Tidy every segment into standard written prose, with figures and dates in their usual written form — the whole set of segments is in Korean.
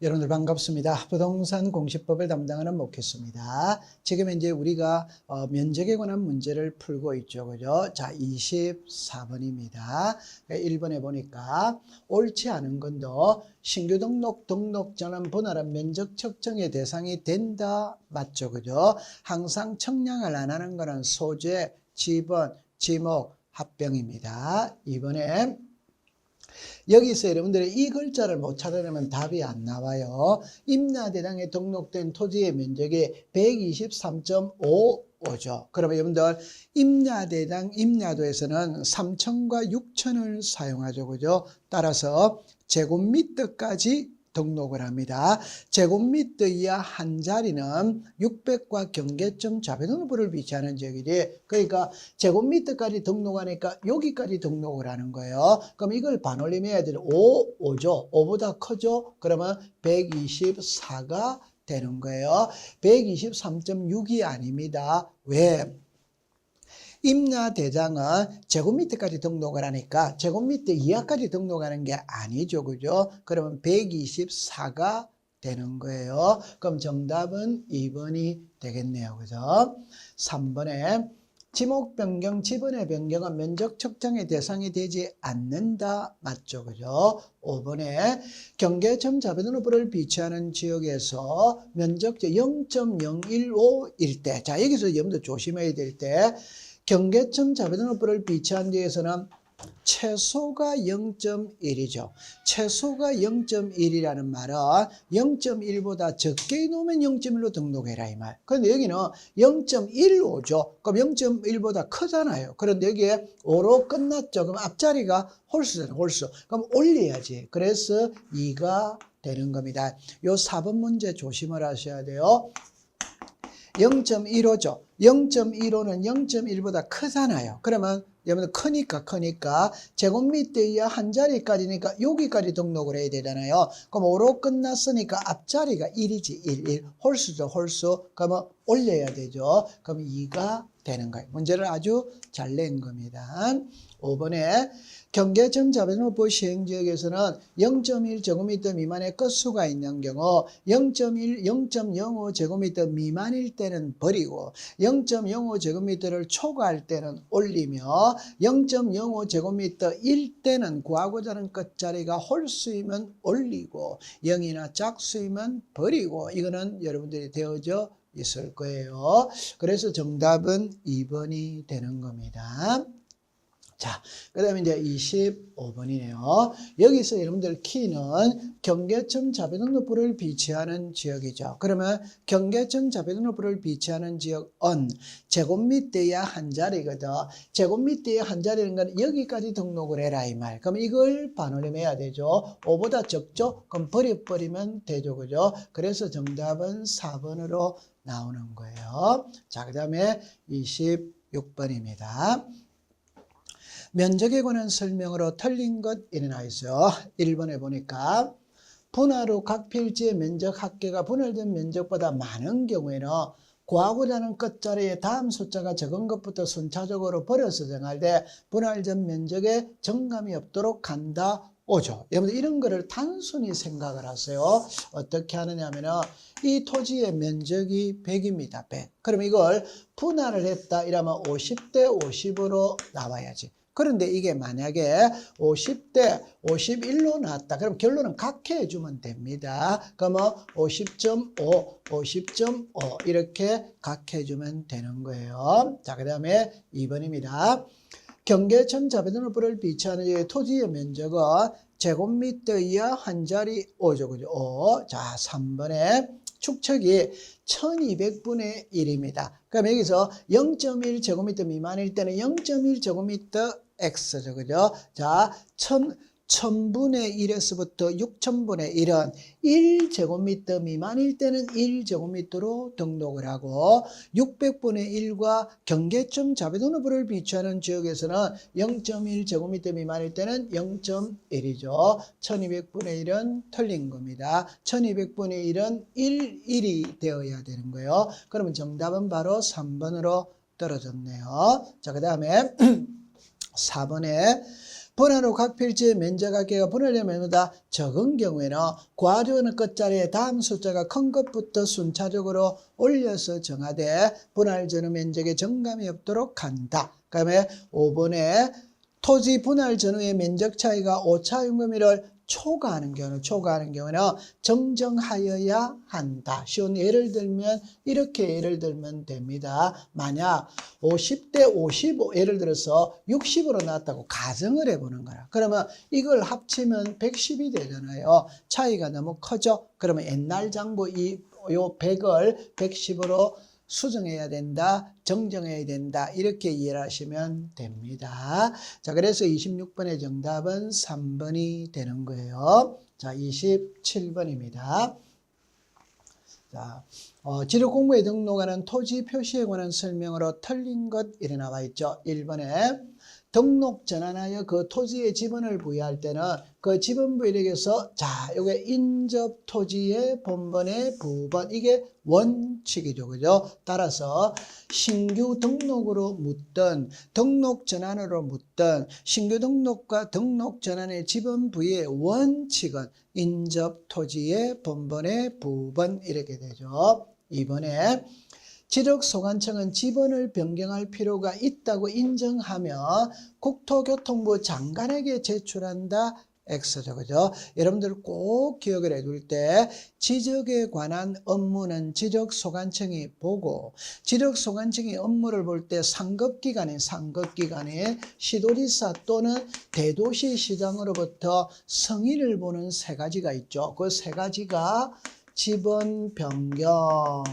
여러분들 반갑습니다. 부동산 공시법을 담당하는 목회수입니다. 지금 이제 우리가 면적에 관한 문제를 풀고 있죠. 그죠? 자, 24번입니다. 1번에 보니까 옳지 않은 건도 신규 등록자는 분할한 면적 측정의 대상이 된다. 맞죠? 그죠? 항상 청량을 안 하는 거는 소재, 지번, 지목, 합병입니다. 이번에 여기서 여러분들이 이 글자를 못 찾아내면 답이 안 나와요. 임야대장에 등록된 토지의 면적이 123.55죠. 그러면 여러분들 임야대장, 임야도에서는 3천과 6천을 사용하죠. 그죠? 따라서 제곱미터까지 등록을 합니다. 제곱미터 이하 한 자리는 600과 경계점 좌배등록부를 위치하는 지역이지. 그러니까 제곱미터까지 등록하니까 여기까지 등록을 하는 거예요. 그럼 이걸 반올림해야 될 5죠. 5보다 크죠? 그러면 124가 되는 거예요. 123.6이 아닙니다. 왜? 임야대장은 제곱미터까지 등록을 하니까 제곱미터 이하까지 등록하는 게 아니죠. 그죠? 그러면 124가 되는 거예요. 그럼 정답은 2번이 되겠네요. 그죠? 3번에 지목 변경, 지번의 변경은 면적 측정의 대상이 되지 않는다. 맞죠? 그죠? 5번에 경계점 좌배등록부를 비치하는 지역에서 면적제 0.015일 때, 자, 여기서 여러분들 조심해야 될 때, 경계점 좌배등록부를 비치한 데에서는 최소가 0.1이죠. 최소가 0.1이라는 말은 0.1보다 적게 놓으면 0.1로 등록해라 이 말. 그런데 여기는 0.15죠. 그럼 0.1보다 크잖아요. 그런데 여기에 5로 끝났죠. 그럼 앞자리가 홀수잖아요. 홀수. 그럼 올려야지. 그래서 2가 되는 겁니다. 요 4번 문제 조심을 하셔야 돼요. 0.15죠. 0.15는 0.1보다 크잖아요. 그러면 여러분들 크니까 제곱미터 이하 한 자리까지니까 여기까지 등록을 해야 되잖아요. 그럼 5로 끝났으니까 앞자리가 1이지. 1. 홀수죠. 홀수. 그러면 올려야 되죠. 그럼 2가 되는 거예요. 문제를 아주 잘 낸 겁니다. 5번에 경계점 좌배등록부 시행지역에서는 0.1제곱미터 미만의 끝수가 있는 경우 0.1, 0.05제곱미터 미만일 때는 버리고 0.05제곱미터를 초과할 때는 올리며 0.05제곱미터일 때는 구하고자 하는 끝자리가 홀수이면 올리고 0이나 짝수이면 버리고 이거는 여러분들이 되어져 있을 거예요. 그래서 정답은 2번이 되는 겁니다. 자, 그 다음에 이제 25번이네요. 여기서 여러분들 키는 경계점 좌배등록부를 비치하는 지역이죠. 그러면 경계점 좌배등록부를 비치하는 지역은 제곱미터의 한 자리거든. 제곱미터의 한 자리는 건 여기까지 등록을 해라 이 말. 그럼 이걸 반올림해야 되죠. 5보다 적죠? 그럼 버리면 되죠. 그죠? 그래서 정답은 4번으로 나오는 거예요. 자, 그 다음에 26번입니다. 면적에 관한 설명으로 틀린 것 일어나 있어요. 1번에 보니까 분할 후 각 필지의 면적 합계가 분할된 면적보다 많은 경우에는 구하고자 하는 끝자리에 다음 숫자가 적은 것부터 순차적으로 버려서 정할 때 분할 전 면적에 정감이 없도록 한다. 오죠. 여러분들 이런 거를 단순히 생각을 하세요. 어떻게 하느냐 하면은 이 토지의 면적이 100입니다. 100. 그럼 이걸 분할을 했다 이러면 50대 50으로 나와야지. 그런데 이게 만약에 50대 51로 나왔다. 그럼 결론은 각해해 주면 됩니다. 그러면 50.5, 50.5 이렇게 각해해 주면 되는 거예요. 자, 그 다음에 2번입니다. 경계점 좌배등록부를 비치하는 토지의 면적은 제곱미터 이하 한 자리 5죠. 그죠? 5. 자, 3번에 축척이 1200분의 1입니다. 그럼 여기서 0.1제곱미터 미만일 때는 0.1제곱미터 X죠. 그죠? 자, 1000분의 1에서부터 6000분의 1은 1제곱미터 미만일 때는 1제곱미터로 등록을 하고 600분의 1과 경계점 좌배등록부를 비추하는 지역에서는 0.1제곱미터 미만일 때는 0.1이죠. 1200분의 1은 틀린 겁니다. 1200분의 1은 1이 되어야 되는 거예요. 그러면 정답은 바로 3번으로 떨어졌네요. 자, 그 다음에 4번에 분할 후 각 필지의 면적 합계가 분할된 면보다 적은 경우에는 구하려는 끝자리에 다음 숫자가 큰 것부터 순차적으로 올려서 정하되 분할 전후 면적에 정감이 없도록 한다. 그 다음에 5번에 토지 분할 전후의 면적 차이가 오차 용금일을 초과하는 경우는 정정하여야 한다. 쉬운 예를 들면 이렇게 예를 들면 됩니다. 만약 50대 55 예를 들어서 60으로 나왔다고 가정을 해보는 거야. 그러면 이걸 합치면 110이 되잖아요. 차이가 너무 커져. 그러면 옛날 장부 요 100을 110으로 수정해야 된다, 정정해야 된다, 이렇게 이해를 하시면 됩니다. 자, 그래서 26번의 정답은 3번이 되는 거예요. 자, 27번입니다. 자, 지력 공부에 등록하는 토지 표시에 관한 설명으로 틀린 것 이래 나와 있죠. 1번에 등록 전환하여 그 토지의 지분을 부여할 때는 그 지분 부여력에서 자, 요게 인접 토지의 본번의 부분 이게 원칙이죠. 그죠? 따라서 신규 등록으로 묻든 등록 전환으로 묻든 신규 등록과 등록 전환의 지분 부여의 원칙은 인접 토지의 본번의 부분 이렇게 되죠. 2번에 지력소관청은 지번을 변경할 필요가 있다고 인정하며 국토교통부 장관에게 제출한다. X죠. 그죠? 여러분들 꼭 기억을 해둘 때 지적에 관한 업무는 지력소관청이 보고 지력소관청이 업무를 볼 때 상급기관인 시도지사 또는 대도시시장으로부터 성의를 보는 세 가지가 있죠. 그 세 가지가 지번 변경,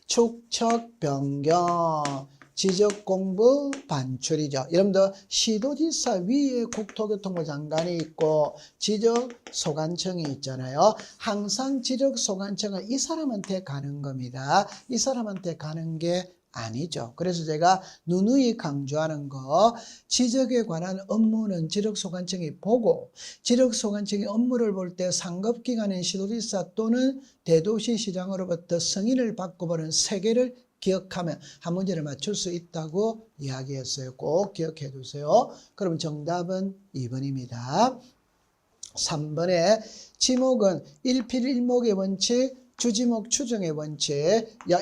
축척 변경, 지적 공부 반출이죠. 여러분들 시도지사 위에 국토교통부 장관이 있고 지적소관청이 있잖아요. 항상 지적소관청은 이 사람한테 가는 겁니다. 이 사람한테 가는 게 아니죠. 그래서 제가 누누이 강조하는 거 지적에 관한 업무는 지력소관청이 보고 지력소관청이 업무를 볼 때 상급기관인 시도지사 또는 대도시시장으로부터 승인을 받고 보는 세 개를 기억하면 한 문제를 맞출 수 있다고 이야기했어요. 꼭 기억해 두세요. 그럼 정답은 2번입니다. 3번에 지목은 일필일목의 원칙, 주지목 추정의 원칙,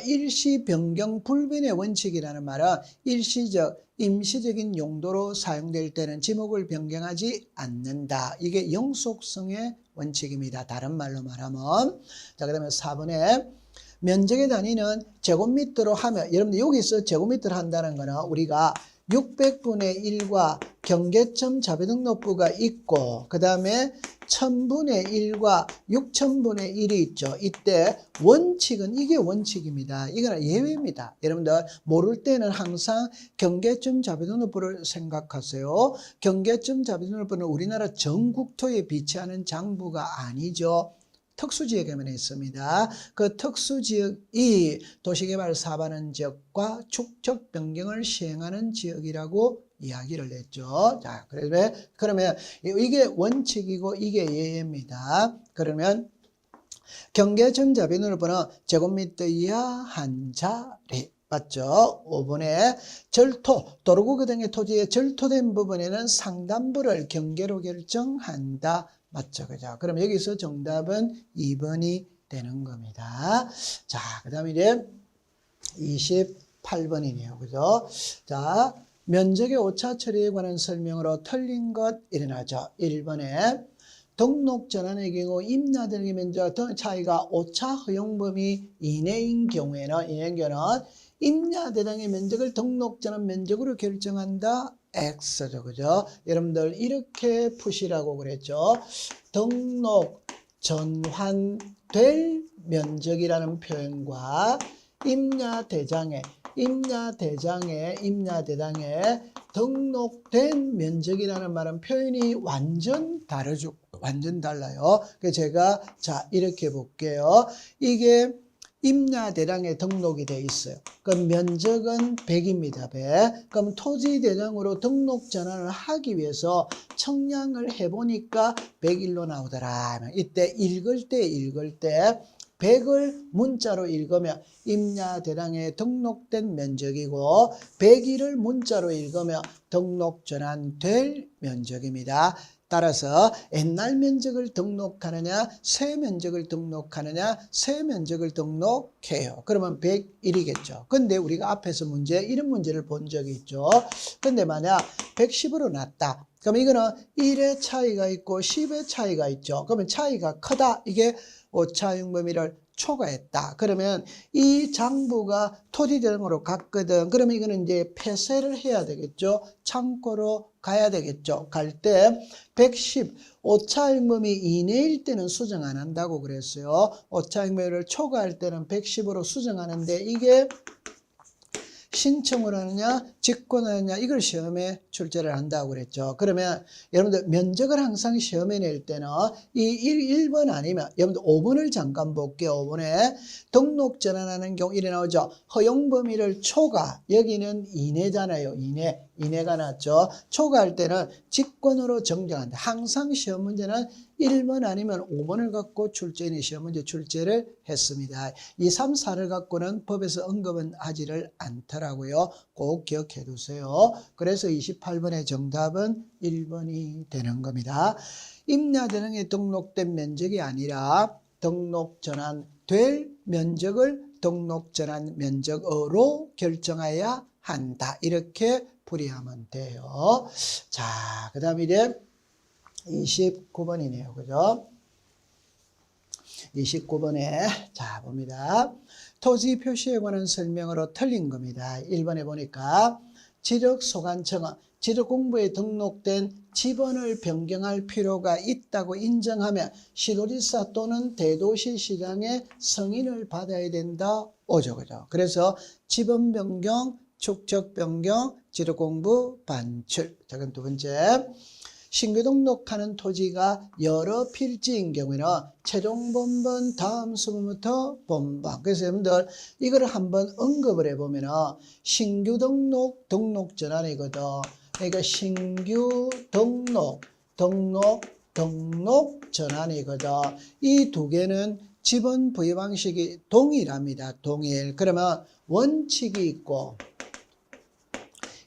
일시 변경 불변의 원칙이라는 말은 일시적, 임시적인 용도로 사용될 때는 지목을 변경하지 않는다. 이게 영속성의 원칙입니다. 다른 말로 말하면. 자, 그 다음에 4번에 면적의 단위는 제곱미터로 하면, 여러분들 여기서 제곱미터를 한다는 거는 우리가 600분의 1과 경계점 자료등록부가 있고 그 다음에 1000분의 1과 6000분의 1이 있죠. 이때 원칙은 이게 원칙입니다. 이거는 예외입니다. 여러분들 모를 때는 항상 경계점 자료등록부를 생각하세요. 경계점 자료등록부는 우리나라 전국토에 비치하는 장부가 아니죠. 특수지역에만 있습니다. 그 특수지역이 도시개발 사업하는 지역과 축척 변경을 시행하는 지역이라고 이야기를 했죠. 자, 그러면 이게 원칙이고 이게 예외입니다. 그러면 경계점 자비등록부는 제곱미터 이하 한 자리. 맞죠? 5번에 절토, 도로구역 등의 토지에 절토된 부분에는 상단부를 경계로 결정한다. 맞죠? 그죠? 그럼 여기서 정답은 2번이 되는 겁니다. 자, 그 다음에 이제 28번이네요. 그죠? 자, 면적의 오차 처리에 관한 설명으로 틀린 것 일어나죠. 1번에 등록 전환의 경우 임야 등의 면적 등 차이가 오차 허용 범위 이내인 경우에는 임야 대상의 면적을 등록 전환 면적으로 결정한다. X죠. 그죠? 여러분들 이렇게 푸시라고 그랬죠. 등록 전환될 면적이라는 표현과 임야 대장에 등록된 면적이라는 말은 표현이 완전 다르죠. 완전 달라요. 그래서 제가 자 이렇게 볼게요. 이게 임야 대장에 등록이 돼 있어요. 그럼 면적은 100입니다. 100. 그럼 토지 대장으로 등록 전환을 하기 위해서 청량을 해보니까 101로 나오더라. 이때 읽을 때 100을 문자로 읽으면 임야대량에 등록된 면적이고 101을 문자로 읽으면 등록 전환될 면적입니다. 따라서 옛날 면적을 등록하느냐 새 면적을 등록하느냐 새 면적을 등록해요. 그러면 101이겠죠. 근데 우리가 앞에서 이런 문제를 본 적이 있죠. 근데 만약 110으로 났다. 그럼 이거는 1의 차이가 있고 10의 차이가 있죠. 그러면 차이가 크다. 이게 오차융범위를 초과했다. 그러면 이 장부가 토지대령으로 갔거든. 그러면 이거는 이제 폐쇄를 해야 되겠죠. 창고로 가야 되겠죠. 갈 때 110 오차융범위 이내일 때는 수정 안 한다고 그랬어요. 오차융범위를 초과할 때는 110으로 수정하는데 이게 신청을 하느냐 직권을 하느냐 이걸 시험에 출제를 한다고 그랬죠. 그러면 여러분들 면적을 항상 시험에 낼 때는 이 1번 아니면 여러분들 5번을 잠깐 볼게요. 5번에 등록 전환하는 경우 이래 나오죠. 허용 범위를 초과, 여기는 이내잖아요. 이내가 났죠. 초과할 때는 직권으로 정정한다. 항상 시험 문제는 1번 아니면 5번을 갖고 출제인이 시험 문제 출제를 했습니다. 2, 3, 4를 갖고는 법에서 언급은 하지를 않더라고요. 꼭 기억해 두세요. 그래서 28번의 정답은 1번이 되는 겁니다. 임야대령에 등록된 면적이 아니라 등록 전환될 면적을 등록 전환 면적으로 결정해야 한다. 이렇게 풀이하면 돼요. 자, 그 다음에 이제 29번이네요. 그죠? 29번에 자 봅니다. 토지 표시에 관한 설명으로 틀린 겁니다. 1번에 보니까 지적소관청은 지적공부에 등록된 지번을 변경할 필요가 있다고 인정하면 시도지사 또는 대도시시장의 승인을 받아야 된다. 오죠. 그죠? 그래서 지번 변경, 축적 변경, 지적공부 반출. 자, 그럼 두 번째. 신규 등록하는 토지가 여러 필지인 경우에는 최종 본번 다음 수부부터 본번. 그래서 여러분들 이거를 한번 언급을 해보면 신규 등록 전환이거든. 그러니까 신규 등록 전환이거든. 이 두 개는 지번 부여 방식이 동일합니다. 동일. 그러면 원칙이 있고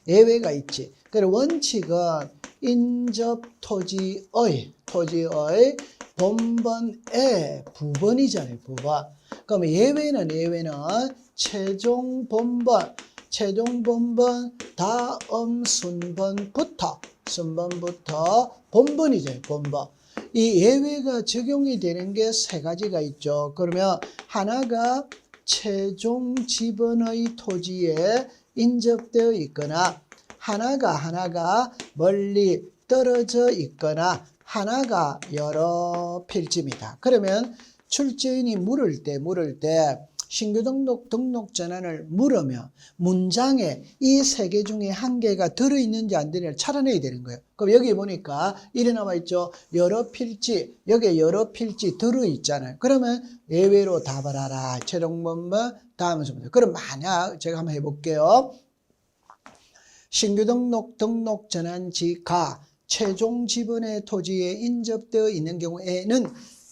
예외가 있지. 그래서 원칙은 인접 토지의 본번의 부번이잖아요. 부번. 그럼 예외는 최종 본번 다음 순번부터 본번이죠. 본번. 이 예외가 적용이 되는 게 세 가지가 있죠. 그러면 하나가 최종 지번의 토지에 인접되어 있거나 하나가 멀리 떨어져 있거나 하나가 여러 필지입니다. 그러면 출제인이 물을 때 신규 등록 전환을 물으면 문장에 이 세 개 중에 한 개가 들어있는지 안 들어있는지 찾아내야 되는 거예요. 그럼 여기 보니까 이래 나와 있죠. 여러 필지, 여기에 여러 필지 들어있잖아요. 그러면 예외로 답을 하라. 최종 본번 다음 순서. 그럼 만약 제가 한번 해볼게요. 신규 등록 전환지가 최종 지번의 토지에 인접되어 있는 경우에는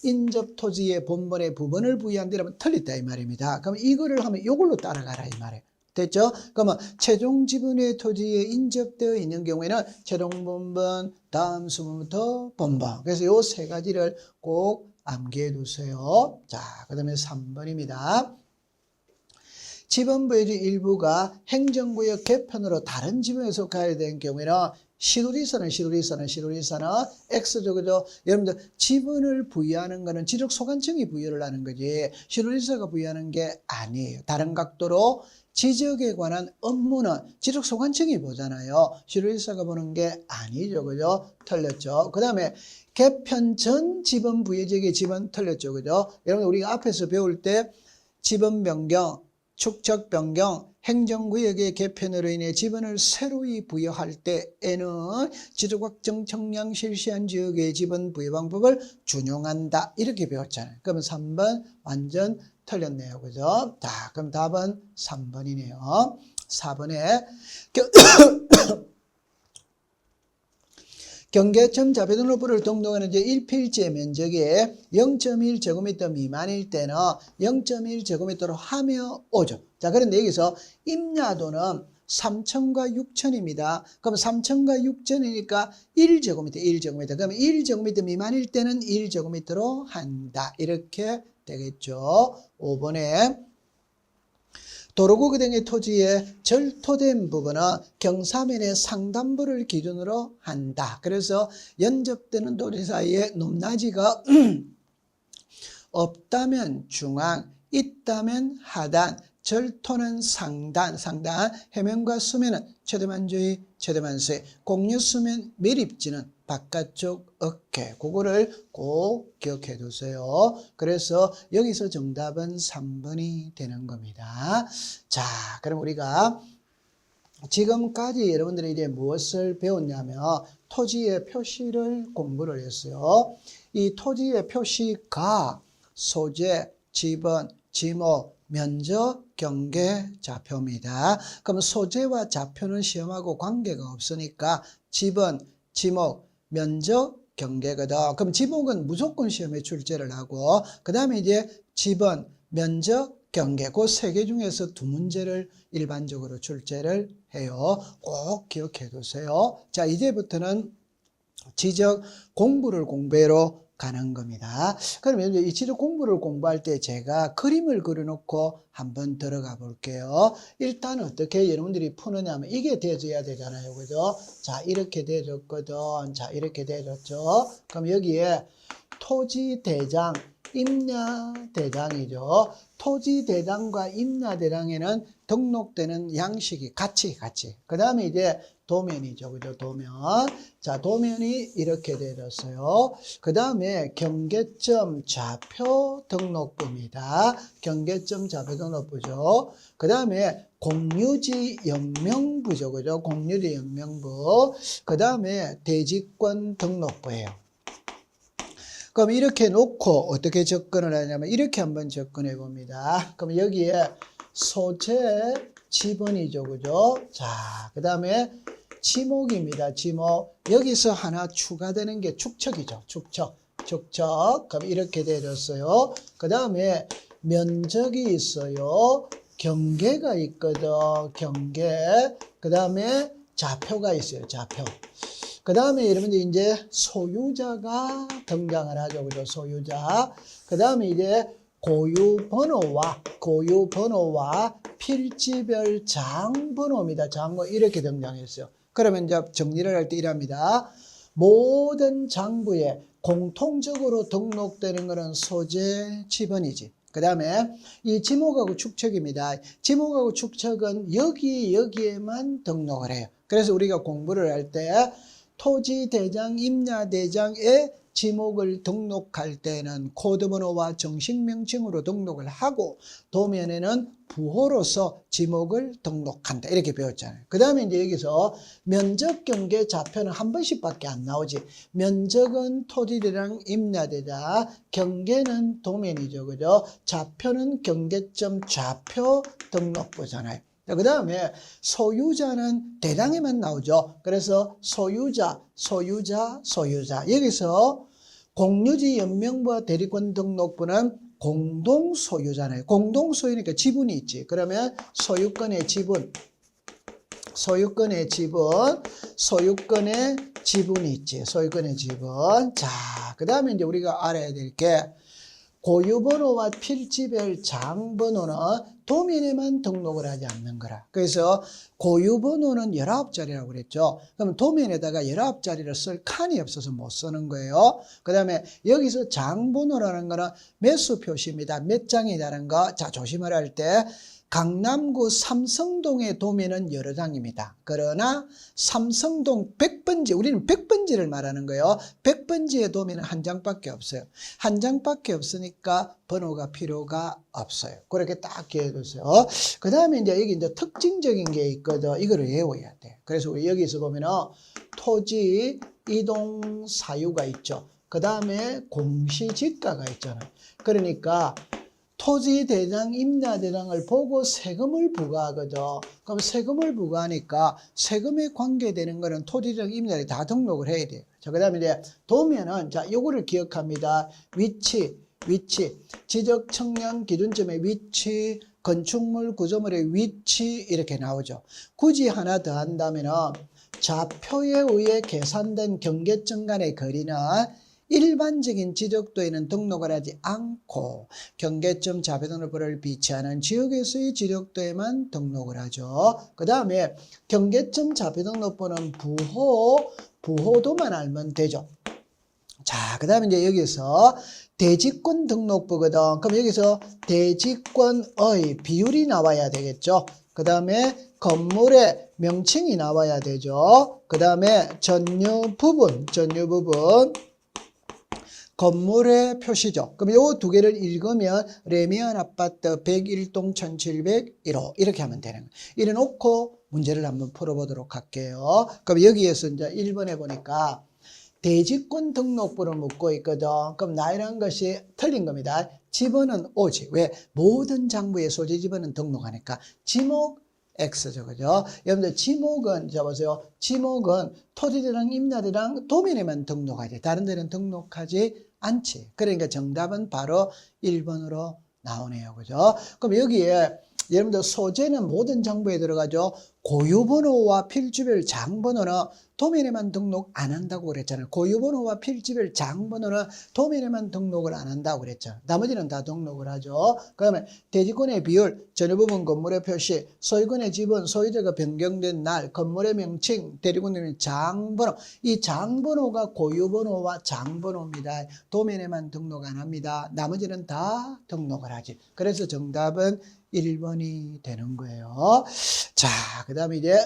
인접 토지의 본번의 부번을 부여한다면 틀렸다 이 말입니다. 그럼 이거를 하면 이걸로 따라가라 이 말이에요. 됐죠? 그러면 최종 지번의 토지에 인접되어 있는 경우에는 최종 본번 다음 수부부터 본번. 그래서 이 세 가지를 꼭 암기해 두세요. 자, 그 다음에 3번입니다. 지번부의 일부가 행정구역 개편으로 다른 지번에서 가야 되는 경우에는 시도지사는 X죠. 그죠? 여러분들 지번을 부여하는 거는 지적소관청이 부여를 하는 거지 시도지사가 부여하는 게 아니에요. 다른 각도로 지적에 관한 업무는 지적소관청이 보잖아요. 시도지사가 보는 게 아니죠. 그죠? 틀렸죠. 그 다음에 개편 전 지번 부여지역의 지번 틀렸죠. 그죠? 여러분 우리가 앞에서 배울 때 지번 변경 축적 변경, 행정구역의 개편으로 인해 지번을 새로이 부여할 때에는 지적확정 청량 실시한 지역의 지번 부여 방법을 준용한다. 이렇게 배웠잖아요. 그러면 3번 완전 틀렸네요. 그죠? 자, 그럼 답은 3번이네요. 4번에 경계점 자폐등록부를 등록하는 이제 1필지의 면적이 0.1제곱미터 미만일 때는 0.1제곱미터로 하며 오죠. 자, 그런데 여기서 임야도는 3,000과 6,000입니다. 그럼 3,000과 6,000이니까 1제곱미터. 그러면 1제곱미터 미만일 때는 1제곱미터로 한다. 이렇게 되겠죠. 5번에 도로구기 등의 토지에 절토된 부분은 경사면의 상단부를 기준으로 한다. 그래서 연접되는 도리 사이에 높낮이가 없다면 중앙, 있다면 하단, 절토는 상단, 해면과 수면은 최대만주의, 최대만수의, 공유수면 매립지는 바깥쪽 어깨. 그거를 꼭 기억해 두세요. 그래서 여기서 정답은 3번이 되는 겁니다. 자, 그럼 우리가 지금까지 여러분들이 이제 무엇을 배웠냐면 토지의 표시를 공부를 했어요. 이 토지의 표시가 소재, 지번, 지목, 면적, 경계, 좌표입니다. 그럼 소재와 좌표는 시험하고 관계가 없으니까 지번, 지목, 면적, 경계거든. 그럼 지목은 무조건 시험에 출제를 하고 그 다음에 이제 지번, 면적, 경계 그 세 개 중에서 두 문제를 일반적으로 출제를 해요. 꼭 기억해 두세요. 자, 이제부터는 지적 공부를 공부하러 가는 겁니다. 그러면 이 지적 공부를 공부할 때 제가 그림을 그려놓고 한번 들어가 볼게요. 일단 어떻게 여러분들이 푸느냐면 이게 돼줘야 되잖아요. 그죠? 자, 이렇게 돼줬거든. 자, 이렇게 돼줬죠. 그럼 여기에 토지대장, 임야대장이죠. 토지대장과 임야대장에는 등록되는 양식이 같이. 그 다음에 이제 도면이죠. 그죠? 도면. 자, 도면이 이렇게 되었어요. 그 다음에 경계점 좌표 등록부입니다. 경계점 좌표 등록부죠. 그 다음에 공유지 연명부죠. 그죠? 공유지 연명부. 그 다음에 대지권 등록부예요. 그럼 이렇게 놓고 어떻게 접근을 하냐면 이렇게 한번 접근해 봅니다. 그럼 여기에 소재 지번이죠. 그죠? 자, 그 다음에 지목입니다. 지목. 여기서 하나 추가되는 게 축척이죠. 축척. 그럼 이렇게 되었어요. 그 다음에 면적이 있어요. 경계가 있거든. 경계. 그 다음에 좌표가 있어요. 좌표. 그 다음에 여러분들 이제 소유자가 등장을 하죠. 그죠? 소유자. 그 다음에 이제 고유번호와 필지별 장번호입니다. 장번호 이렇게 등장했어요. 그러면 이제 정리를 할 때 이랍니다. 모든 장부에 공통적으로 등록되는 것은 소재 지번이지. 그 다음에 이 지목하고 축척입니다. 지목하고 축척은 여기에만 등록을 해요. 그래서 우리가 공부를 할 때 토지대장, 임야대장에 지목을 등록할 때는 코드번호와 정식명칭으로 등록을 하고 도면에는 부호로서 지목을 등록한다. 이렇게 배웠잖아요. 그 다음에 이제 여기서 면적, 경계, 좌표는 한 번씩밖에 안 나오지. 면적은 토지대장, 임야대장, 경계는 도면이죠. 그죠? 좌표는 경계점 좌표 등록부잖아요. 그 다음에 소유자는 대장에만 나오죠. 그래서 소유자. 여기서 공유지 연명부와 대리권 등록부는 공동소유잖아요. 공동소유니까 지분이 있지. 그러면 소유권의 지분이 있지. 소유권의 지분. 자, 그 다음에 이제 우리가 알아야 될 게 고유번호와 필지별 장번호는 도면에만 등록을 하지 않는 거라. 그래서 고유번호는 19자리라고 그랬죠. 그러면 도면에다가 19자리를 쓸 칸이 없어서 못 쓰는 거예요. 그 다음에 여기서 장번호라는 거는 매수 표시입니다. 몇 장이라는 거. 자, 조심을 할 때 강남구 삼성동의 도면은 여러 장입니다. 그러나 삼성동 100번지, 우리는 100번지를 말하는 거예요. 100번지의 도면은 한 장밖에 없어요. 한 장밖에 없으니까 번호가 필요가 없어요. 그렇게 딱 기억해두세요. 그 다음에 이제 여기 이제 특징적인 게 있거든. 이거를 외워야 돼. 그래서 우리 여기서 보면은 토지 이동 사유가 있죠. 그 다음에 공시지가가 있잖아요. 그러니까 토지대장, 임야대장을 보고 세금을 부과하거든. 그럼 세금을 부과하니까 세금에 관계되는 거는 토지대장, 임야대장 다 등록을 해야 돼요. 자, 그 다음에 이제 도면은, 자, 요거를 기억합니다. 위치, 지적 청량 기준점의 위치, 건축물 구조물의 위치, 이렇게 나오죠. 굳이 하나 더 한다면은, 좌표에 의해 계산된 경계점 간의 거리는 일반적인 지적도에는 등록을 하지 않고 경계점 좌표등록부를 비치하는 지역에서의 지적도에만 등록을 하죠. 그 다음에 경계점 좌표등록부는 부호도만 알면 되죠. 자, 그 다음에 이제 여기서 대지권 등록부거든. 그럼 여기서 대지권의 비율이 나와야 되겠죠. 그 다음에 건물의 명칭이 나와야 되죠. 그 다음에 전유 부분. 건물의 표시죠. 그럼 요 두 개를 읽으면 레미안 아파트 101동 1701호 이렇게 하면 되는 거예요. 이래 놓고 문제를 한번 풀어보도록 할게요. 그럼 여기에서 이제 1번에 보니까 대지권 등록부를 묻고 있거든. 그럼 나이라는 것이 틀린 겁니다. 집어는 오지. 왜? 모든 장부의 소재 집어는 등록하니까. 지목 X죠. 그죠? 여러분들 지목은, 보세요. 지목은 토지대랑 임야대랑 도면에만 등록하지. 다른 데는 등록하지 않지. 그러니까 정답은 바로 1번으로 나오네요. 그죠? 그럼 여기에 여러분들 소재는 모든 장부에 들어가죠. 고유번호와 필지별 장번호는 도면에만 등록 안 한다고 그랬잖아요. 고유번호와 필지별 장번호는 도면에만 등록을 안 한다고 그랬죠. 나머지는 다 등록을 하죠. 그러면 대지권의 비율, 전유부분 건물의 표시, 소유권의 지분, 소유자가 변경된 날, 건물의 명칭, 대리권의 장번호. 이 장번호가 고유번호와 장번호입니다. 도면에만 등록 안 합니다. 나머지는 다 등록을 하지. 그래서 정답은 1번이 되는 거예요. 자, 그 다음에 이제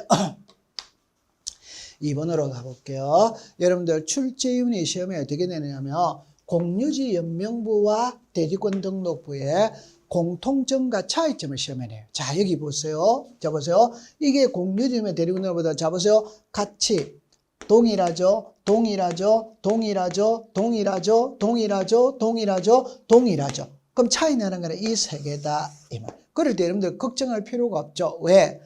2번으로 가볼게요. 여러분들 출제위원회 시험에 어떻게 되느냐면 공유지 연명부와 대지권 등록부의 공통점과 차이점을 시험에 내요. 자, 여기 보세요. 자, 보세요. 이게 공유지면 대지권 등록부다. 자, 보세요. 같이 동일하죠. 그럼 차이 나는 거는 이 세 개다. 이 말. 그럴 때 여러분들 걱정할 필요가 없죠. 왜?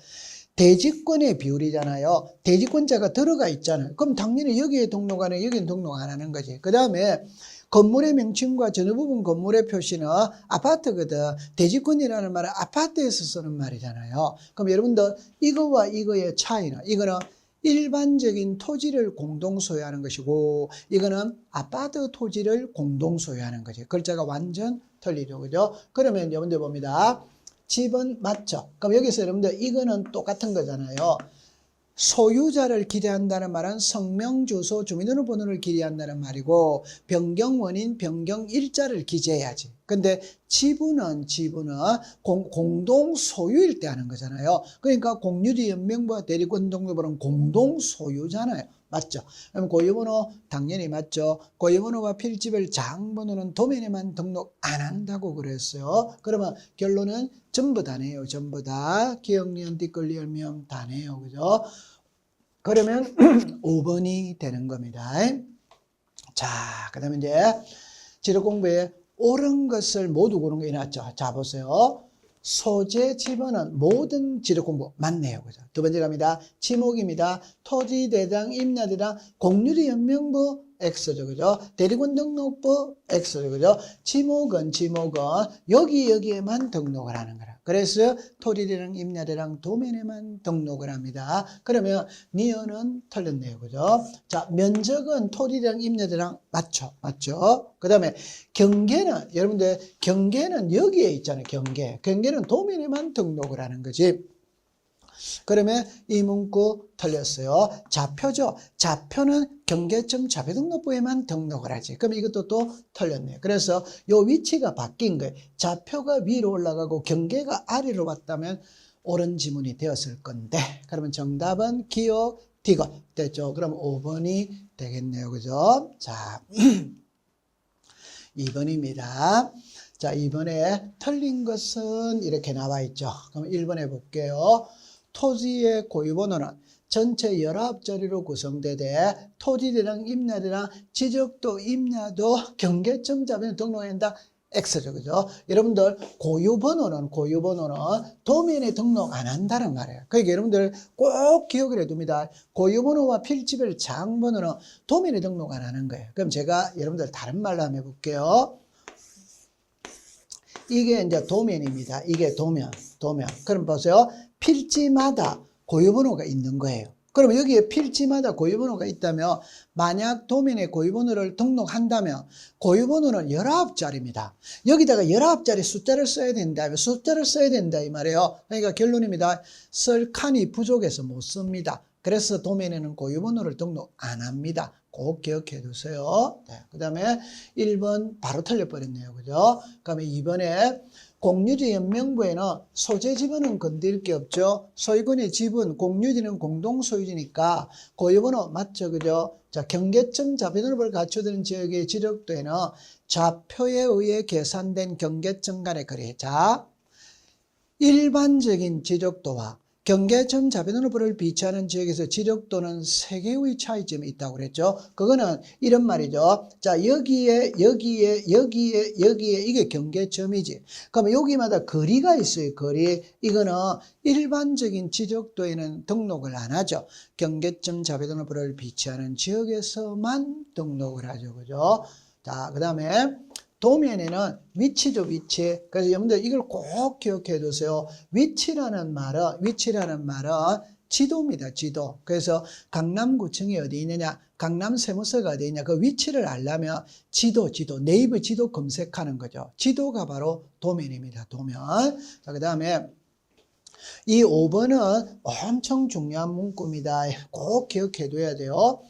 대지권의 비율이잖아요. 대지권자가 들어가 있잖아요. 그럼 당연히 여기에 등록하는, 여기는 등록 안 하는 거지. 그 다음에 건물의 명칭과 전유부분 건물의 표시는 아파트거든. 대지권이라는 말은 아파트에서 쓰는 말이잖아요. 그럼 여러분들 이거와 이거의 차이는, 이거는 일반적인 토지를 공동 소유하는 것이고 이거는 아파트 토지를 공동 소유하는 거지. 글자가 완전 틀리죠. 그죠? 그러면 여러분들 봅니다. 집은 맞죠? 그럼 여기서 여러분들 이거는 똑같은 거잖아요. 소유자를 기재한다는 말은 성명, 주소, 주민등록번호를 기재한다는 말이고 변경 원인, 변경 일자를 기재해야지. 근데 지분은 공동 소유일 때 하는 거잖아요. 그러니까 공유지 연명부와 대리권 등록부는 공동 소유잖아요. 맞죠? 그럼 고유번호 당연히 맞죠. 고유번호와 필지별 장번호는 도면에만 등록 안 한다고 그랬어요. 그러면 결론은 전부 다네요. 전부 다. 기억리은, 뒷글리을미음 다네요. 그죠? 그러면 5번이 되는 겁니다. 자, 그 다음에 이제 지력 공부에 옳은 것을 모두 고른 게 있죠. 자, 보세요. 소재 집어는 모든 지력 공부 맞네요. 그죠? 두 번째 갑니다. 지목입니다. 토지 대장, 임야대장, 공유지 연명부 X죠. 그죠? 대리권 등록부 X죠. 그죠? 지목은 여기에만 등록을 하는 거라. 그래서 토지대장, 임야대장, 도면에만 등록을 합니다. 그러면 니은은 틀렸네요. 그죠? 자, 면적은 토지대장, 임야대장 맞죠? 그 다음에 경계는, 여러분들 경계는 여기에 있잖아요. 경계는 도면에만 등록을 하는 거지. 그러면 이 문구 틀렸어요. 좌표죠. 좌표는 경계점 좌표등록부에만 등록을 하지. 그럼 이것도 또 틀렸네요. 그래서 요 위치가 바뀐 거예요. 좌표가 위로 올라가고 경계가 아래로 왔다면 옳은 지문이 되었을 건데, 그러면 정답은 기억, 디귿 됐죠. 그럼 5번이 되겠네요. 그죠? 자, 2번입니다. 자, 2번에 틀린 것은 이렇게 나와 있죠. 그럼 1번에 볼게요. 토지의 고유번호는 전체 19자리로 구성되되 토지대랑 임야대랑 지적도 임야도 경계점 잡으면 등록한다. X죠. 그죠? 여러분들 고유번호는 도면에 등록 안 한다는 말이에요. 그러니까 여러분들 꼭 기억을 해둡니다. 고유번호와 필지별 자항번호는 도면에 등록 안 하는 거예요. 그럼 제가 여러분들 다른 말로 한번 해볼게요. 이게 이제 도면입니다. 이게 도면. 그럼 보세요. 필지마다 고유번호가 있는 거예요. 그럼 여기에 필지마다 고유번호가 있다면 만약 도면에 고유번호를 등록한다면 고유번호는 19자리입니다. 여기다가 19자리 숫자를 써야 된다. 이 말이에요. 그러니까 결론입니다. 쓸 칸이 부족해서 못 씁니다. 그래서 도면에는 고유번호를 등록 안 합니다. 꼭 기억해 두세요. 네, 그 다음에 1번 바로 틀려버렸네요. 그죠? 그 다음에 2번에 공유지 연명부에는 소재 지분은 건드릴 게 없죠. 소유권의 지분, 공유지는 공동소유지니까 고유번호 맞죠? 그죠? 자, 경계점 자비등록을 갖추던 지역의 지적도에는 좌표에 의해 계산된 경계점 간의 거리. 자, 일반적인 지적도와 경계점 자비등록부를 비치하는 지역에서 지적도는 3개의 차이점이 있다고 그랬죠. 그거는 이런 말이죠. 자, 여기에 이게 경계점이지. 그럼 여기마다 거리가 있어요. 거리. 이거는 일반적인 지적도에는 등록을 안 하죠. 경계점 자비등록부를 비치하는 지역에서만 등록을 하죠. 그죠? 자, 그 다음에 도면에는 위치죠, 위치. 그래서 여러분들 이걸 꼭 기억해 두세요. 위치라는 말은 지도입니다, 지도. 그래서 강남구청이 어디 있느냐, 강남 세무서가 어디 있냐, 그 위치를 알려면 지도, 네이버 지도 검색하는 거죠. 지도가 바로 도면입니다, 도면. 자, 그 다음에 이 5번은 엄청 중요한 문구입니다. 꼭 기억해 둬야 돼요.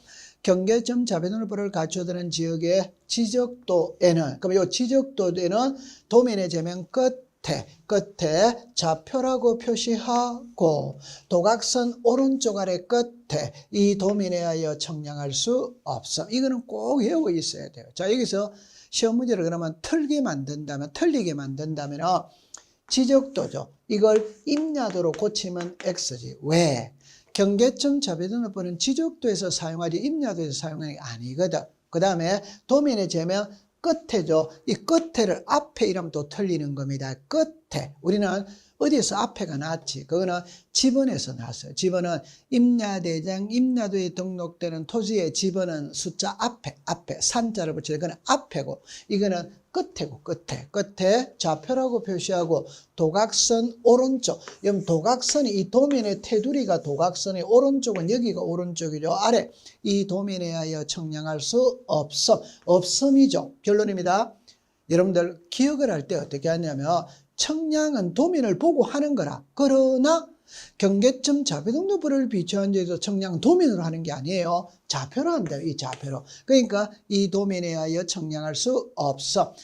경계점 자비등록부를 갖춰드는 지역의 지적도에는, 그럼 이 지적도에는 도면의 제면 끝에 좌표라고 표시하고 도각선 오른쪽 아래 끝에 이 도면에 하여 청량할 수 없어. 이거는 꼭 외우고 있어야 돼요. 자, 여기서 시험 문제를 그러면 틀리게 만든다면 지적도죠. 이걸 임야도로 고치면 X지. 왜? 경계점 자비등록부는 지적도에서 사용하지 임야도에서 사용하는 게 아니거든. 그 다음에 도면의 제면 끝에죠. 이 끝에를 앞에 이러면 또 틀리는 겁니다. 끝에. 우리는 어디에서 앞에가 나왔지? 그거는 지번에서 나왔어요. 지번은 임야대장, 임야도에 등록되는 토지의 지번은 숫자 앞에 산자를 붙여야 그건 앞에고, 이거는 끝에고, 끝에 좌표라고 표시하고 도각선 오른쪽. 그럼 도각선이 이 도면의 테두리가 도각선의 오른쪽은 여기가 오른쪽이죠. 아래 이 도면에 하여 청량할 수 없음이죠. 결론입니다. 여러분들 기억을 할 때 어떻게 하냐면 청량은 도면을 보고 하는 거라. 그러나 경계점 자비등록부를 비추한 지에서 청량 도면으로 하는 게 아니에요. 좌표로 한다. 이 좌표로. 그러니까 이 도면에 하여 청량할 수 없어.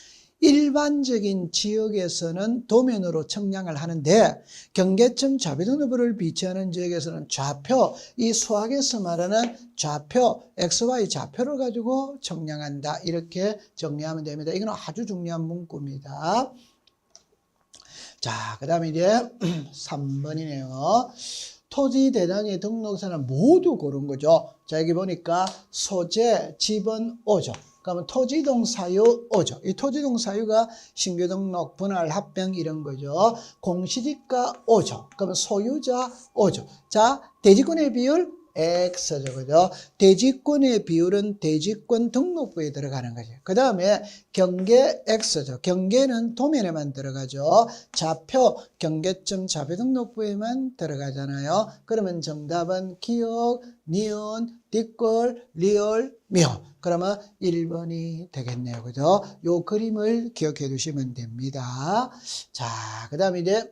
일반적인 지역에서는 도면으로 청량을 하는데 경계점 자비등록부를 비추하는 지역에서는 좌표, 이 수학에서 말하는 좌표, XY 좌표를 가지고 청량한다. 이렇게 정리하면 됩니다. 이건 아주 중요한 문구입니다. 자, 그 다음에 이제 3번이네요. 토지 대장의 등록사는 모두 고른 거죠. 자, 여기 보니까 소재, 지번 오죠. 그러면 토지동 사유 오죠. 이 토지동 사유가 신규 등록, 분할, 합병 이런 거죠. 공시지가 오죠. 그러면 소유자 오죠. 자, 대지권의 비율 X죠. 그죠? 대지권의 비율은 대지권 등록부에 들어가는 거죠. 그 다음에 경계 X죠. 경계는 도면에만 들어가죠. 좌표, 경계점 자비등록부에만 들어가잖아요. 그러면 정답은 기억, 니은, 뒷글, 리을, 미어. 그러면 1번이 되겠네요. 그죠? 요 그림을 기억해 두시면 됩니다. 자, 그 다음에 이제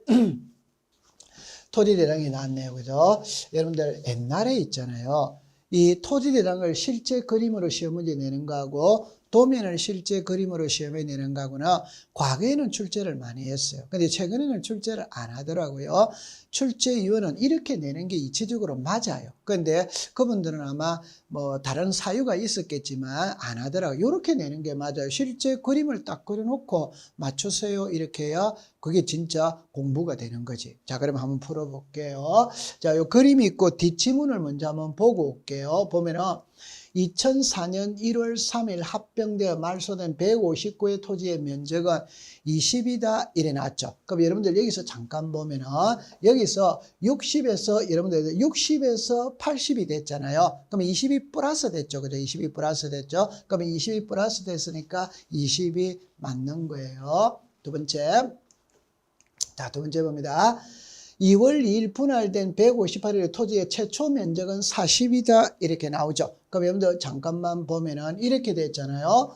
토지대장이 나왔네요. 그죠? 여러분들 옛날에 있잖아요. 이 토지대장을 실제 그림으로 시험 문제 내는 거하고 도면을 실제 그림으로 시험에 내는 거하고는 과거에는 출제를 많이 했어요. 근데 최근에는 출제를 안 하더라고요. 출제 이유는 이렇게 내는 게 이치적으로 맞아요. 그런데 그분들은 아마 뭐 다른 사유가 있었겠지만 안 하더라고요. 이렇게 내는 게 맞아요. 실제 그림을 딱 그려놓고 맞추세요. 이렇게 해야 그게 진짜 공부가 되는 거지. 자, 그럼 한번 풀어볼게요. 자, 요 그림이 있고 뒷지문을 먼저 한번 보고 올게요. 보면은 2004년 1월 3일 합병되어 말소된 159의 토지의 면적은 20이다 이래 나왔죠. 그럼 여러분들 여기서 잠깐 보면은 여기서 60에서 여러분들 60에서 80이 됐잖아요. 그럼 20이 플러스 됐죠. 그죠? 20이 플러스 됐죠. 그럼 20이 플러스 됐으니까 20이 맞는 거예요. 두 번째. 자, 두 번째 봅니다. 2월 2일 분할된 158일 토지의 최초 면적은 40이다 이렇게 나오죠. 그럼 여러분들 잠깐만 보면은 이렇게 됐잖아요.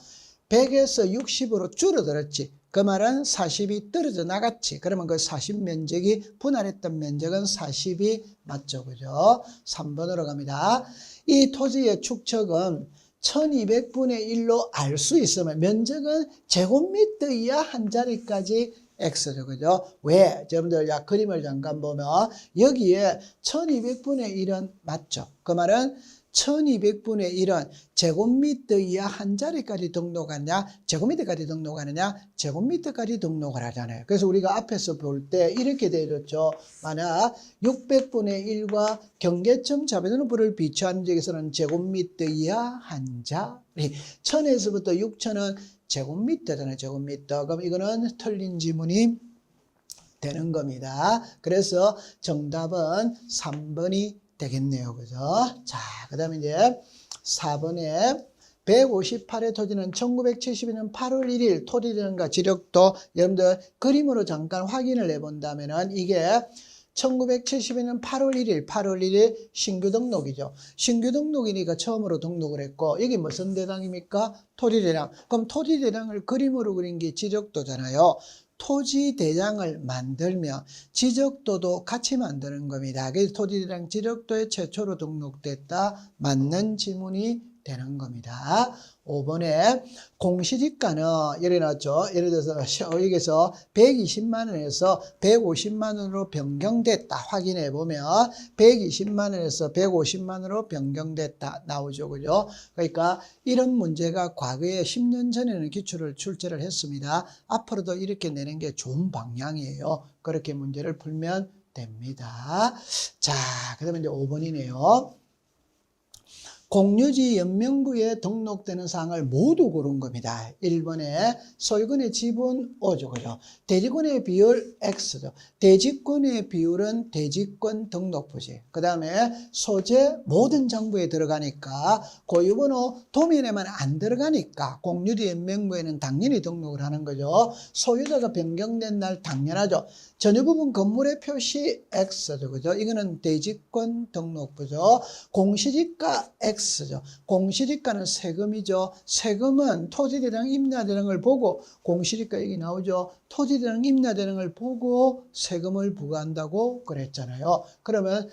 100에서 60으로 줄어들었지. 그 말은 40이 떨어져 나갔지. 그러면 그 40 면적이 분할했던 면적은 40이 맞죠. 그죠? 3번으로 갑니다. 이 토지의 축척은 1200분의 1로 알 수 있으면 면적은 제곱미터 이하 한 자리까지 X죠. 그죠? 왜? 여러분들, 그림을 잠깐 보면, 여기에 1200분의 1은 맞죠? 그 말은 1200분의 1은 제곱미터 이하 한 자리까지 등록하냐, 제곱미터까지 등록하느냐, 제곱미터까지 등록을 하잖아요. 그래서 우리가 앞에서 볼 때 이렇게 되어졌죠. 만약 600분의 1과 경계점 자배선부를 비추하는 지역에서는 제곱미터 이하 한 자리. 1000에서부터 6000은 제곱미터잖아요. 제곱미터. 그럼 이거는 틀린 지문이 되는 겁니다. 그래서 정답은 3번이 되겠네요. 그죠? 자, 그 다음에 이제 4번에 158의 토지는 1972년 8월 1일 토지전과 지력도 여러분들 그림으로 잠깐 확인을 해본다면은 이게 1972년 8월 1일 신규 등록이죠. 신규 등록이니까 처음으로 등록을 했고 여기 무슨 대장입니까? 토지대장. 그럼 토지대장을 그림으로 그린 게 지적도잖아요. 토지대장을 만들면 지적도도 같이 만드는 겁니다. 그래서 토지대장 지적도에 최초로 등록됐다. 맞는 지문이 되는 겁니다. 5번에 공시지가는 예를 들어서 여기서 120만 원에서 150만 원으로 변경됐다 확인해 보면 120만 원에서 150만 원으로 변경됐다 나오죠. 그죠? 그러니까 이런 문제가 과거에 10년 전에는 기출을 출제를 했습니다. 앞으로도 이렇게 내는 게 좋은 방향이에요. 그렇게 문제를 풀면 됩니다. 자, 그 다음에 이제 5번이네요. 공유지 연명부에 등록되는 사항을 모두 고른 겁니다. 1번에 소유권의 지분 5죠. 그죠? 대지권의 비율 X죠. 대지권의 비율은 대지권 등록부지. 그 다음에 소재 모든 정부에 들어가니까 고유번호 도면에만 안 들어가니까 공유지 연명부에는 당연히 등록을 하는 거죠. 소유자가 변경된 날 당연하죠. 전유 부분 건물의 표시 X죠. 그죠? 이거는 대지권 등록부죠. 공시지가 X죠. 공시지가는 세금이죠. 세금은 토지대장 임야대장을 보고 공시지가 여기 나오죠. 토지대장 임야대장을 보고 세금을 부과한다고 그랬잖아요. 그러면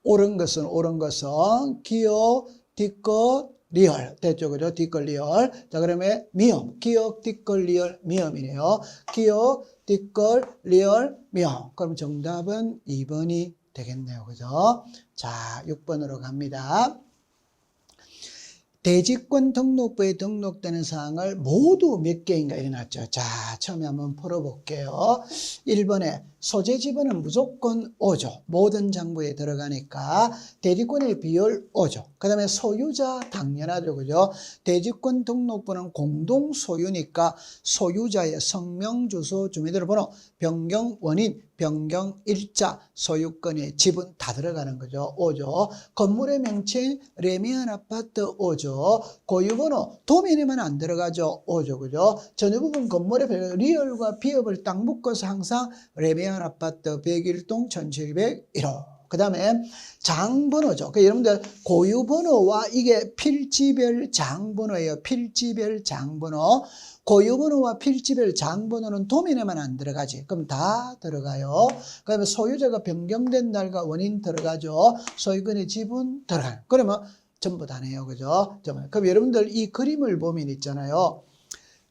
옳은 것은 기역, 뒷것, 리얼 됐죠. 그죠? 뒷것, 리얼. 자, 그러면 미음. 기역, 뒷것, 리얼, 미음이네요. 기역, 뒷것, 리얼, 미음. 그럼 정답은 2번이 되겠네요. 그죠? 자, 6번으로 갑니다. 대지권 등록부에 등록되는 사항을 모두 몇 개인가 일어났죠. 자, 처음에 한번 풀어볼게요. 1번에 소재 지분은 무조건 5죠. 모든 장부에 들어가니까 대지권의 비율 5죠. 그 다음에 소유자 당연하죠. 그죠? 대지권 등록부는 공동 소유니까 소유자의 성명, 주소, 주민등록번호, 변경 원인, 변경 일자, 소유권의 지분 다 들어가는 거죠. 5죠. 건물의 명칭, 레미안 아파트 5죠. 고유번호, 도면에만 안 들어가죠. 5죠. 그죠? 전유 부분 건물의 리얼과 비업을 딱 묶어서 항상 레미안 아파트 101동 1701호. 그 다음에 장번호죠. 그러니까 여러분들 고유번호와 이게 필지별 장번호예요. 필지별 장번호. 고유번호와 필지별 장번호는 도면에만 안 들어가지. 그럼 다 들어가요. 그 다음에 소유자가 변경된 날과 원인 들어가죠. 소유권의 지분 들어가요. 그러면 전부 다네요. 그죠? 그럼 여러분들 이 그림을 보면 있잖아요.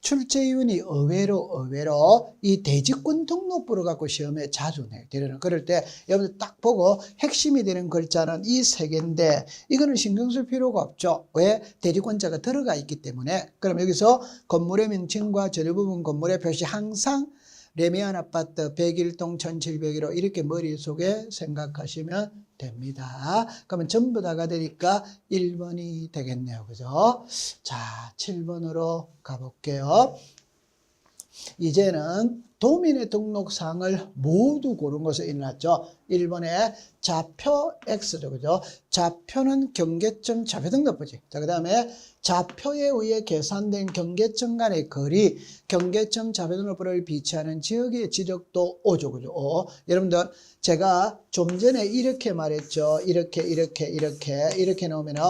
출제위원이 의외로 이 대지권 등록부를 갖고 시험에 자주 내요. 그럴 때 여러분들 딱 보고 핵심이 되는 글자는 이 세 개인데 이거는 신경 쓸 필요가 없죠. 왜? 대지권자가 들어가 있기 때문에. 그럼 여기서 건물의 명칭과 전유 부분 건물의 표시 항상 레미안 아파트 101동 1701호 이렇게 머릿속에 생각하시면 됩니다. 그러면 전부 다가 되니까 1번이 되겠네요. 그죠? 자, 7번으로 가볼게요. 이제는 도민의 등록사항을 모두 고른 것으로 일어났죠. 1번에 좌표 X죠. 그죠? 좌표는 경계점 좌표 등록부지. 자, 그 다음에 좌표에 의해 계산된 경계점 간의 거리, 경계점 좌표 등록부를 비치하는 지역의 지적도 5죠. 그죠? 5. 여러분들, 제가 좀 전에 이렇게 말했죠. 이렇게 나오면은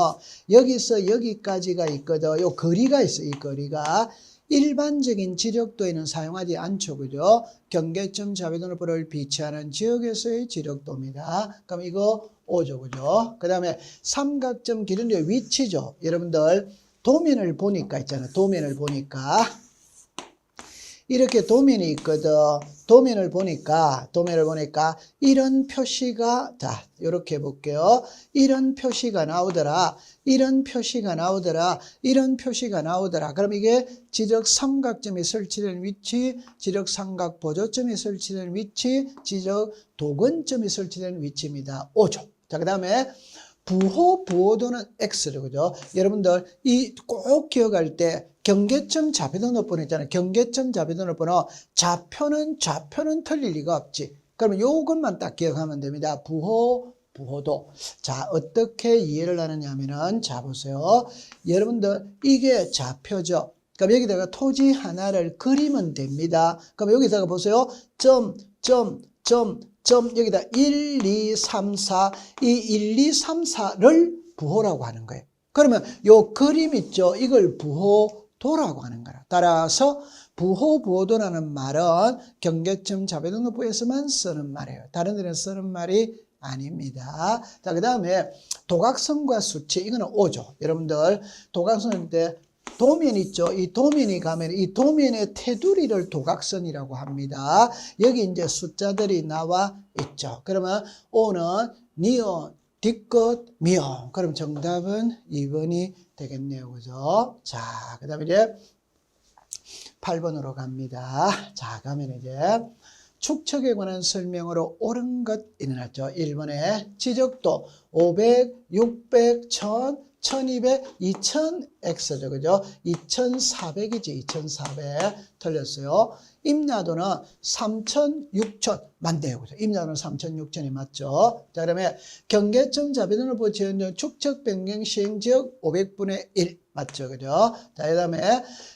여기서 여기까지가 있거든. 요 거리가 있어. 이 거리가. 일반적인 지력도에는 사용하지 않죠. 그죠? 경계점 좌표등록부를 비치하는 지역에서의 지력도입니다. 그럼 이거 5죠. 그죠? 그 다음에 삼각점 기준의 위치죠. 여러분들 도면을 보니까 있잖아요. 도면을 보니까 이렇게 도면이 있거든. 도면을 보니까 이런 표시가, 자, 이렇게 볼게요. 이런 표시가 나오더라. 그럼 이게 지적 삼각점이 설치된 위치, 지적 삼각 보조점이 설치된 위치, 지적 도근점이 설치된 위치입니다. 5죠. 자, 그 다음에 부호도는 X죠. 그죠? 여러분들, 꼭 기억할 때, 경계점 좌표 등록번호 있잖아요. 경계점 좌표 번호 좌표는 틀릴 리가 없지. 그러면 요것만 딱 기억하면 됩니다. 부호도. 자, 어떻게 이해를 하느냐 하면은, 자, 보세요. 여러분들, 이게 좌표죠. 그럼 여기다가 토지 하나를 그리면 됩니다. 그럼 여기다가 보세요. 여기다 1, 2, 3, 4, 이 1, 2, 3, 4를 부호라고 하는 거예요. 그러면 요 그림 있죠? 이걸 부호도라고 하는 거라. 따라서 부호도라는 말은 경계점 좌표등록부에서만 쓰는 말이에요. 다른 데는 쓰는 말이 아닙니다. 자, 그 다음에 도각선과 수치, 이거는 5죠. 여러분들, 도각선일 때 도면 있죠. 이 도면이 가면 이 도면의 테두리를 도각선이라고 합니다. 여기 이제 숫자들이 나와 있죠. 그러면 O는 니은, 뒤끝, 미음. 그럼 정답은 2번이 되겠네요. 그죠? 자, 그 다음에 이제 8번으로 갑니다. 자, 가면 이제 축척에 관한 설명으로 옳은 것 일어났죠. 1번에 지적도 500, 600, 1000, 1200, 2000X죠. 그죠? 2400이지. 2400. 틀렸어요. 임야도는 3000, 6000 맞네요. 그죠? 임야도는 3000, 6000이 맞죠. 자, 그러면 경계점 좌표등록부 지원 축척 변경 시행지역 500분의 1 맞죠. 그죠? 자, 그 다음에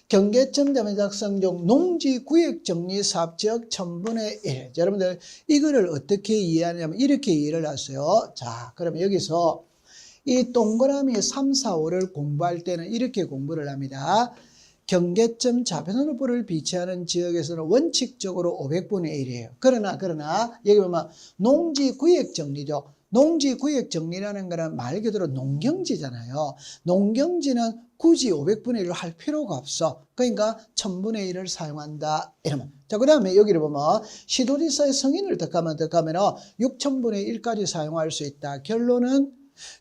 경계점 자매 작성 중 농지구역정리사업지역 1000분의 1. 자, 여러분들 이거를 어떻게 이해하냐면 이렇게 이해를 하세요. 자, 그러면 여기서 이 동그라미 3, 4, 5를 공부할 때는 이렇게 공부를 합니다. 경계점 좌표등록부를 비치하는 지역에서는 원칙적으로 500분의 1이에요. 그러나 여기 보면 농지구역정리죠. 농지구역정리라는 거는 말 그대로 농경지잖아요. 농경지는 굳이 500분의 1을 할 필요가 없어. 그러니까 1000분의 1을 사용한다. 이러면. 자, 그 다음에 여기를 보면 시도지사의 승인을 득하면 6000분의 1까지 사용할 수 있다. 결론은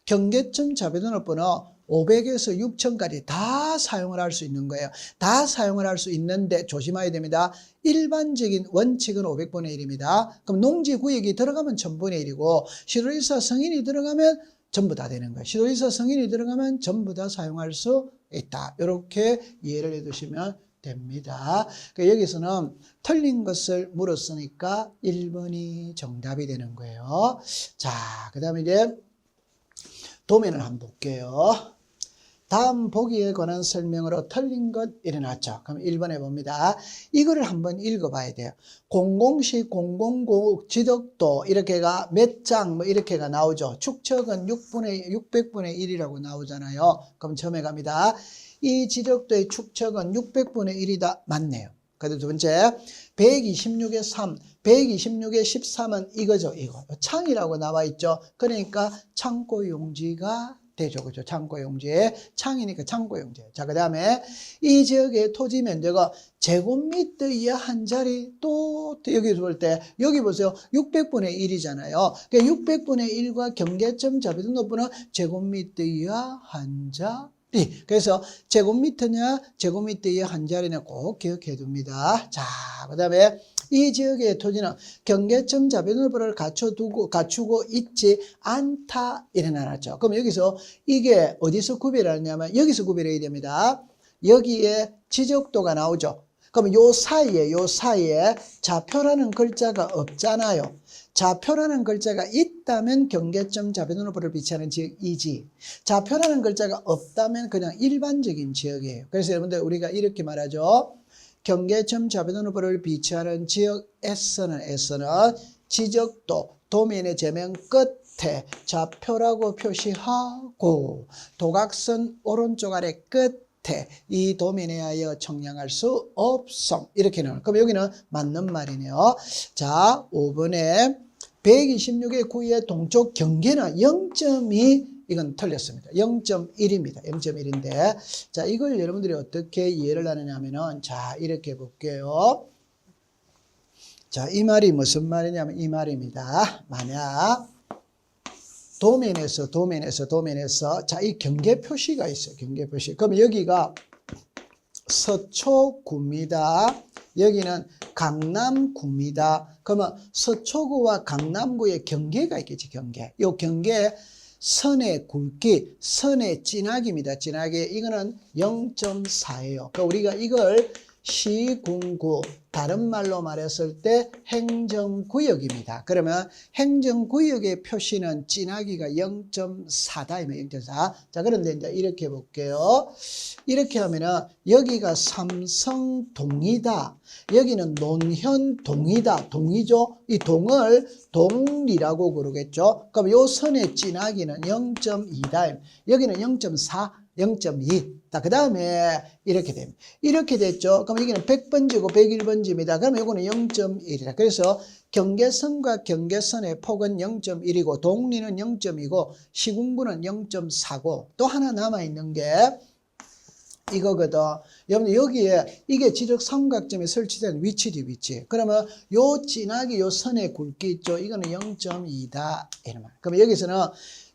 경계점 좌표등록부는 500에서 6000까지 다 사용을 할 수 있는 거예요. 다 사용을 할 수 있는데 조심해야 됩니다. 일반적인 원칙은 500분의 1입니다. 그럼 농지구역이 들어가면 1000분의 1이고 시도지사 승인이 들어가면 전부 다 되는 거예요. 시도지사 승인이 들어가면 전부 다 사용할 수 있다. 이렇게 이해를 해두시면 됩니다. 그러니까 여기서는 틀린 것을 물었으니까 1번이 정답이 되는 거예요. 자, 그 다음에 이제 도면을 한번 볼게요. 다음 보기에 관한 설명으로 틀린 것 일어났죠. 그럼 1번에 봅니다. 이거를 한번 읽어봐야 돼요. 공공시 공공구 지적도 이렇게가 몇 장 뭐 이렇게가 나오죠. 축척은 600분의 1이라고 나오잖아요. 그럼 처음에 갑니다. 이 지적도의 축척은 600분의 1이다. 맞네요. 그래서 두 번째 126의 3, 126의 13은 이거죠. 이거 창이라고 나와 있죠. 그러니까 창고용지가 되죠. 그죠? 창고용지. 창이니까 창고용지. 자, 그 다음에 이 지역의 토지 면적은 제곱미터 이하 한 자리 또 여기 볼 때 여기 보세요. 600분의 1이잖아요. 그러니까 600분의 1과 경계점 좌표등록부는 제곱미터 이하 한 자리. 그래서 제곱미터냐 제곱미터 이하 한 자리는 꼭 기억해 둡니다. 자, 그 다음에 이 지역의 토지는 경계점 자변후보를 갖추고 있지 않다 이래 나왔죠. 그럼 여기서 이게 어디서 구별하냐면 여기서 구별해야 됩니다. 여기에 지적도가 나오죠. 그럼 요 사이에 좌표라는 글자가 없잖아요. 좌표라는 글자가 있다면 경계점 자변후보를 비치하는 지역이지, 좌표라는 글자가 없다면 그냥 일반적인 지역이에요. 그래서 여러분들 우리가 이렇게 말하죠. 경계점 자변후보를 비치하는 지역에서는 지적도 도면의 제면 끝에 좌표라고 표시하고 도각선 오른쪽 아래 끝 이 도면에 하여 청량할 수 없음. 이렇게 나와요. 그럼 여기는 맞는 말이네요. 자, 5번에 126의 9의 동쪽 경계는 0.2, 이건 틀렸습니다. 0.1입니다. 0.1인데, 자, 이걸 여러분들이 어떻게 이해를 하느냐 하면은, 자, 이렇게 볼게요. 자, 이 말이 무슨 말이냐면 이 말입니다. 만약 도면에서 자, 이 경계 표시가 있어요. 경계 표시. 그럼 여기가 서초구입니다. 여기는 강남구입니다. 그러면 서초구와 강남구의 경계가 있겠지. 경계. 이 경계 선의 굵기, 선의 진하기입니다. 진하기. 이거는 0.4예요. 그러니까 우리가 이걸 시군구, 다른 말로 말했을 때 행정구역입니다. 그러면 행정구역의 표시는 진하기가 0.4다. 0.4. 자, 그런데 이제 이렇게 볼게요. 이렇게 하면은 여기가 삼성동이다. 여기는 논현동이다. 동이죠. 이 동을 동리라고 그러겠죠. 그럼 요 선의 진하기는 0.2다. 여기는 0.4. 0.2. 그 다음에 이렇게 됩니다. 이렇게 됐죠. 그럼 여기는 100번지고 101번지입니다. 그러면 이거는 0.1이다. 그래서 경계선과 경계선의 폭은 0.1이고 동리는 0.2고 시군구는 0.4고 또 하나 남아있는 게 이거거든. 여러분 여기에 이게 지적 삼각점에 설치된 위치지 위치. 그러면 요 진하게 요 선의 굵기 있죠. 이거는 0.2다. 그러면 여기서는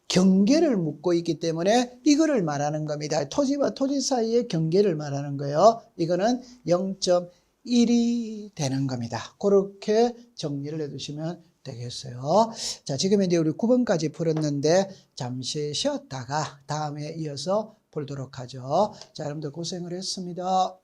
경계를 묻고 있기 때문에 이거를 말하는 겁니다. 토지와 토지 사이의 경계를 말하는 거예요. 이거는 0.1이 되는 겁니다. 그렇게 정리를 해두시면 되겠어요. 자, 지금 이제 우리 9번까지 풀었는데 잠시 쉬었다가 다음에 이어서 풀도록 하죠. 자, 여러분들 고생을 했습니다.